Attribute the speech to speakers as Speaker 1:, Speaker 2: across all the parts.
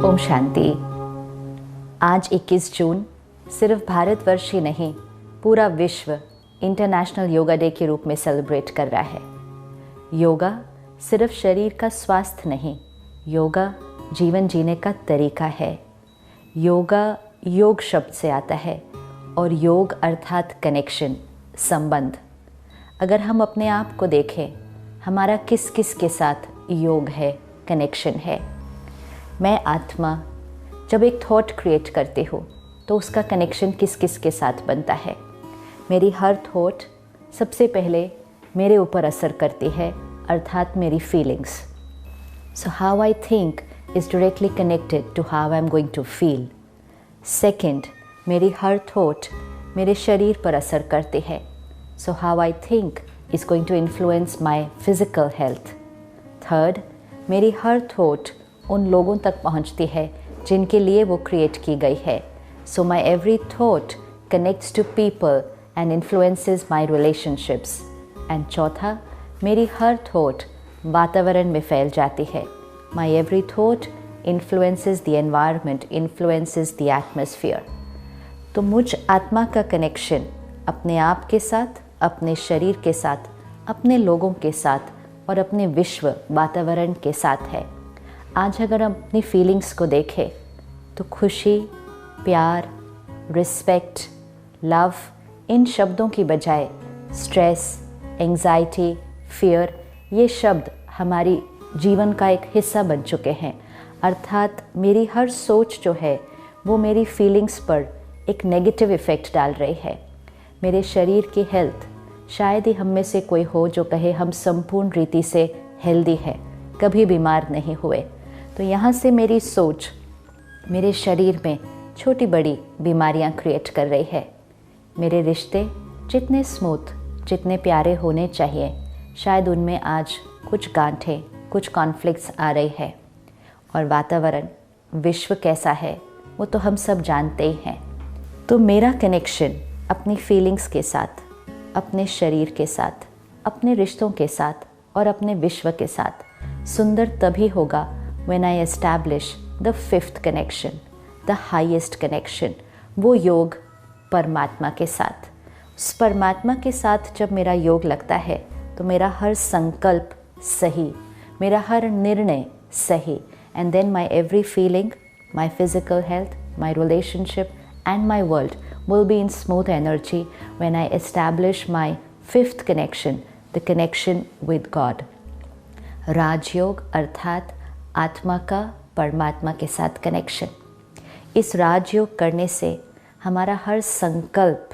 Speaker 1: ओम शांति। आज 21 जून सिर्फ भारतवर्ष ही नहीं, पूरा विश्व इंटरनेशनल योगा डे के रूप में सेलिब्रेट कर रहा है। योगा सिर्फ शरीर का स्वास्थ्य नहीं, योगा जीवन जीने का तरीका है। योगा योग शब्द से आता है और योग अर्थात कनेक्शन, संबंध। अगर हम अपने आप को देखें, हमारा किस किस के साथ योग है, कनेक्शन है। मैं आत्मा जब एक थॉट क्रिएट करती हूँ तो उसका कनेक्शन किस किस के साथ बनता है। मेरी हर थॉट सबसे पहले मेरे ऊपर असर करती है, अर्थात मेरी feelings. So how I think is directly connected to how I am going to feel. Second, मेरी हर थॉट मेरे शरीर पर असर करती है। So how I think is going to influence my physical health. Third, मेरी हर थॉट उन लोगों तक पहुंचती है जिनके लिए वो क्रिएट की गई है। So my every thought connects to people and influences my relationships. And चौथा, मेरी हर थॉट वातावरण में फैल जाती है। My every thought influences the environment, influences the atmosphere. तो मुझ आत्मा का कनेक्शन अपने आप के साथ, अपने शरीर के साथ, अपने लोगों के साथ और अपने विश्व वातावरण के साथ है। आज अगर हम अपनी फीलिंग्स को देखें तो खुशी, प्यार, रिस्पेक्ट, लव, इन शब्दों की बजाय स्ट्रेस, एंजाइटी, फियर, ये शब्द हमारी जीवन का एक हिस्सा बन चुके हैं। अर्थात मेरी हर सोच जो है वो मेरी फीलिंग्स पर एक नेगेटिव इफ़ेक्ट डाल रही है। मेरे शरीर की हेल्थ, शायद ही हम में से कोई हो जो कहे हम संपूर्ण रीति से हेल्दी है, कभी बीमार नहीं हुए। तो यहाँ से मेरी सोच मेरे शरीर में छोटी बड़ी बीमारियाँ क्रिएट कर रही है। मेरे रिश्ते जितने स्मूथ, जितने प्यारे होने चाहिए, शायद उनमें आज कुछ गांठें, कुछ कॉन्फ्लिक्ट्स आ रही है। और वातावरण, विश्व कैसा है वो तो हम सब जानते ही हैं। तो मेरा कनेक्शन अपनी फीलिंग्स के साथ, अपने शरीर के साथ, अपने रिश्तों के साथ और अपने विश्व के साथ सुंदर तभी होगा when I establish the fifth connection, the highest connection, वो योग परमात्मा के साथ। उस परमात्मा के साथ जब मेरा योग लगता है तो मेरा हर संकल्प सही, मेरा हर निर्णय सही, and then my every feeling, my physical health, my relationship and my world will be in smooth energy when I establish my fifth connection, the connection with God. राजयोग अर्थात आत्मा का परमात्मा के साथ कनेक्शन। इस राजयोग करने से हमारा हर संकल्प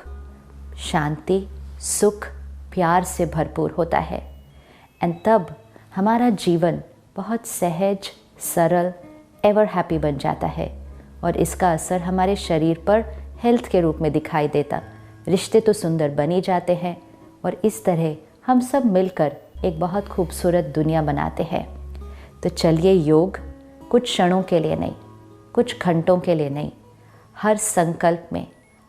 Speaker 1: शांति, सुख, प्यार से भरपूर होता है। एंड तब हमारा जीवन बहुत सहज, सरल, एवर हैप्पी बन जाता है और इसका असर हमारे शरीर पर हेल्थ के रूप में दिखाई देता। रिश्ते तो सुंदर बन ही जाते हैं और इस तरह हम सब मिलकर एक बहुत खूबसूरत दुनिया बनाते हैं। तो चलिए योग कुछ क्षणों के लिए नहीं, कुछ घंटों के लिए नहीं, हर संकल्प में,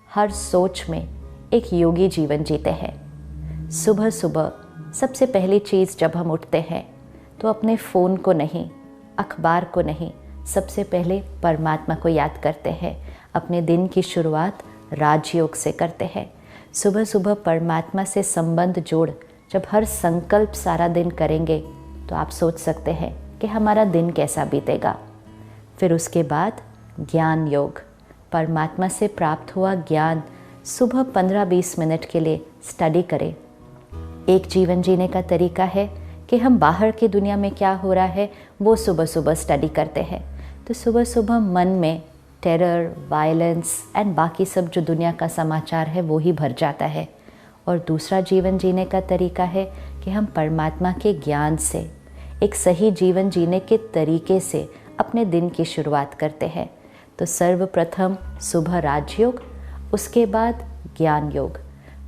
Speaker 1: हर सोच में एक योगी जीवन जीते हैं। सुबह सुबह सबसे पहली चीज़ जब हम उठते हैं तो अपने फ़ोन को नहीं, अखबार को नहीं, सबसे पहले परमात्मा को याद करते हैं। अपने दिन की शुरुआत राजयोग से करते हैं। सुबह सुबह परमात्मा से संबंध जोड़ जब हर संकल्प सारा दिन करेंगे तो आप सोच सकते हैं कि हमारा दिन कैसा बीतेगा। फिर उसके बाद ज्ञान योग, परमात्मा से प्राप्त हुआ ज्ञान सुबह 15-20 मिनट के लिए स्टडी करें। एक जीवन जीने का तरीका है कि हम बाहर की दुनिया में क्या हो रहा है वो सुबह सुबह स्टडी करते हैं। तो सुबह सुबह मन में टेरर, वायलेंस एंड बाकी सब जो दुनिया का समाचार है वो ही भर जाता है। और दूसरा जीवन जीने का तरीका है कि हम परमात्मा के ज्ञान से, एक सही जीवन जीने के तरीके से अपने दिन की शुरुआत करते हैं। तो सर्वप्रथम सुबह राजयोग, उसके बाद ज्ञान योग,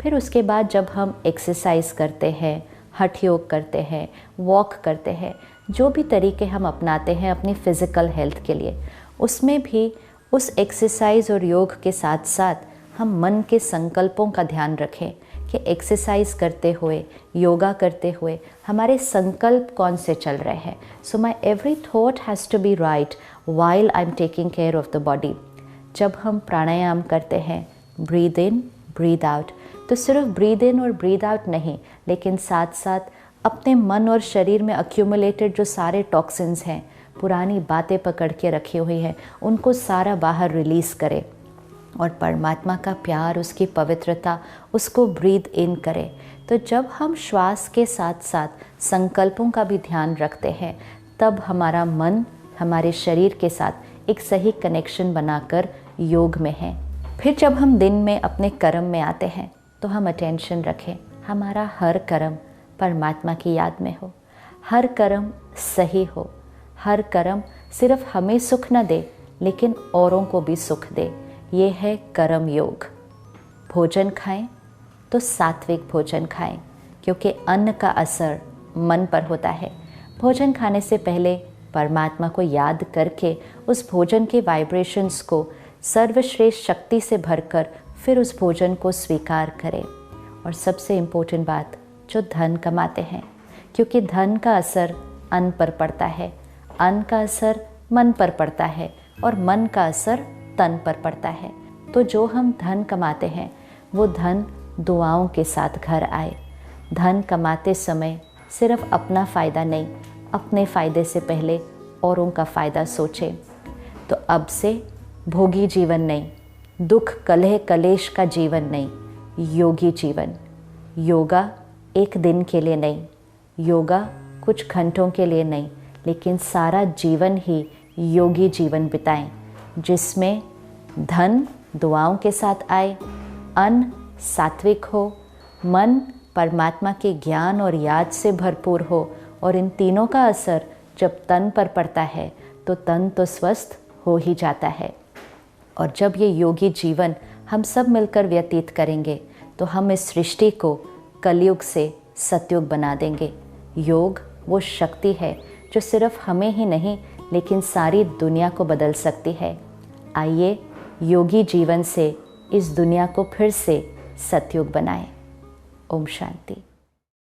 Speaker 1: फिर उसके बाद जब हम एक्सरसाइज करते हैं, हठ योग करते हैं, वॉक करते हैं, जो भी तरीके हम अपनाते हैं अपनी फ़िज़िकल हेल्थ के लिए, उसमें भी उस एक्सरसाइज और योग के साथ साथ हम मन के संकल्पों का ध्यान रखें कि एक्सरसाइज करते हुए, योगा करते हुए हमारे संकल्प कौन से चल रहे हैं. So my every thought has to be right while I am taking care of the body. जब हम प्राणायाम करते हैं, ब्रीद इन ब्रीद आउट, तो सिर्फ ब्रीद इन और ब्रीद आउट नहीं, लेकिन साथ साथ अपने मन और शरीर में अक्यूमुलेटेड जो सारे टॉक्सिन्स हैं, पुरानी बातें पकड़ के रखी हुई हैं, उनको सारा बाहर रिलीज़ करें और परमात्मा का प्यार, उसकी पवित्रता, उसको ब्रीद इन करें. तो जब हम श्वास के साथ साथ संकल्पों का भी ध्यान रखते हैं, तब हमारा मन हमारे शरीर के साथ एक सही कनेक्शन बनाकर योग में है. फिर जब हम दिन में अपने कर्म में आते हैं, तो हम अटेंशन रखें हमारा हर कर्म परमात्मा की याद में हो, हर कर्म सही हो, हर कर्म सिर्फ हमें सुख न दे लेकिन औरों को भी सुख दे. ये है कर्म योग. भोजन खाएं तो सात्विक भोजन खाएं, क्योंकि अन्न का असर मन पर होता है. भोजन खाने से पहले परमात्मा को याद करके उस भोजन के वाइब्रेशंस को सर्वश्रेष्ठ शक्ति से भरकर फिर उस भोजन को स्वीकार करें. और सबसे इम्पोर्टेंट बात, जो धन कमाते हैं, क्योंकि धन का असर अन्न पर पड़ता है, अन्न का असर मन पर पड़ता है और मन का असर तन पर पड़ता है. तो जो हम धन कमाते हैं वो धन दुआओं के साथ घर आए. धन कमाते समय सिर्फ अपना फ़ायदा नहीं, अपने फ़ायदे से पहले औरों का फ़ायदा सोचें. तो अब से भोगी जीवन नहीं, दुख कलह कलेश का जीवन नहीं, योगी जीवन. योगा एक दिन के लिए नहीं, योगा कुछ घंटों के लिए नहीं, लेकिन सारा जीवन ही योगी जीवन बिताएं, जिसमें धन दुआओं के साथ आए, अन्न सात्विक हो, मन परमात्मा के ज्ञान और याद से भरपूर हो, और इन तीनों का असर जब तन पर पड़ता है तो तन तो स्वस्थ हो ही जाता है. और जब ये योगी जीवन हम सब मिलकर व्यतीत करेंगे तो हम इस सृष्टि को कलयुग से सतयुग बना देंगे. योग वो शक्ति है जो सिर्फ हमें ही नहीं लेकिन सारी दुनिया को बदल सकती है. आइए योगी जीवन से इस दुनिया को फिर से सतयुग बनाएं. ओम शांति.